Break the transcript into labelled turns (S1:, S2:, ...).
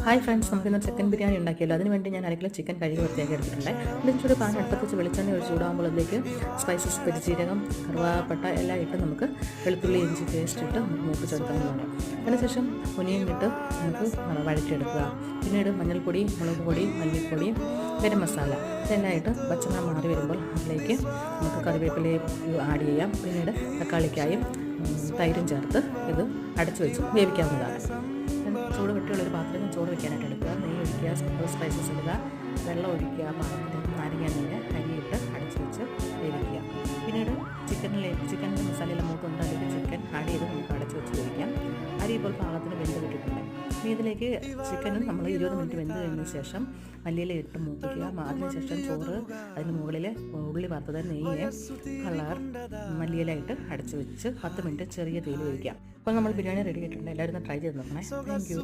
S1: Hi friends, നമുക്കിന്ന് chicken biryani ഉണ്ടാക്കിയല്ലോ. അതിന് വേണ്ടി ഞാൻ അരക്കിലോ ചിക്കൻ കഴുകി വൃത്തിയാക്കി എടുത്തിട്ടുണ്ട്. ഇതിനൊരു പാൻ അടുപ്പത്ത് വെച്ച് വെളിച്ചെണ്ണ ഒഴിച്ച് ചൂടാകുമ്പോൾ അതിലേക്ക് സ്പൈസസ്, പെരിജീരകം, കറുവാപ്പട്ട എല്ലാം ഇട്ട് നമുക്ക് വെളുത്തുള്ളി ഇഞ്ചി പേസ്റ്റ് ഇട്ട് നമുക്ക് മൂപ്പിച്ചെടുക്കാവുന്നതാണ്. അതിനുശേഷം ഒനിയൻ ഇട്ട് നമുക്ക് വഴറ്റിയെടുക്കുക. പിന്നീട് മഞ്ഞൾപ്പൊടി, മുളക് പൊടി, മല്ലിപ്പൊടി, ഗരം മസാല ഇതെല്ലാം ഇട്ട് പച്ചമണം മാറി വരുമ്പോൾ അതിലേക്ക് നമുക്ക് കറിവേപ്പിലയും ആഡ് ചെയ്യാം. പിന്നീട് തക്കാളിക്കായും തൈരും ചേർത്ത് ഇത് അടച്ചു വെച്ച് വേവിക്കാവുന്നതാണ്. ചൂട് വെട്ടിയുള്ളൊരു പാത്രത്തിൽ ചോറ് വയ്ക്കാനായിട്ട് എടുക്കുക. നെയ്യ് ഒഴിക്കുക, സ്പൈസസ് ഇടുക, വെള്ളം ഒഴിക്കുക, പാത്രത്തിൽ നാരങ്ങ നീര് അരിയിട്ട് അടച്ചു വെച്ച് വേവിക്കുക. പിന്നീട് ചിക്കനിൻ്റെ മസാലയെല്ലാം മൂത്തുകൊണ്ട് അതിലേക്ക് ചിക്കൻ ആഡ് ചെയ്ത് നമുക്ക് അടച്ചു വെച്ച് വേവിക്കാം. അരി ഇപ്പോൾ പാകത്തിന് വെന്ത് കിട്ടിയിട്ടുണ്ട്. ഇനി ഇതിലേക്ക് ചിക്കനും നമ്മൾ 20 മിനിറ്റ് വെന്ത് കഴിഞ്ഞ ശേഷം മല്ലിയില ഇട്ട് മൂപ്പിക്കുക. അതിനുശേഷം ചോറ്, അതിന് മുകളിൽ ഉള്ളി വറുത്തത്, നെയ്യ്, കളർ, മല്ലിയില ഇട്ട് അടച്ചു വെച്ച് 10 മിനിറ്റ് ചെറിയ തീയിൽ വേവിക്കാം. അപ്പോൾ നമ്മൾ ബിരിയാണി റെഡി ആയിട്ടുണ്ട്. എല്ലാവരും ട്രൈ ചെയ്ത് നോക്കണേ. Thank you.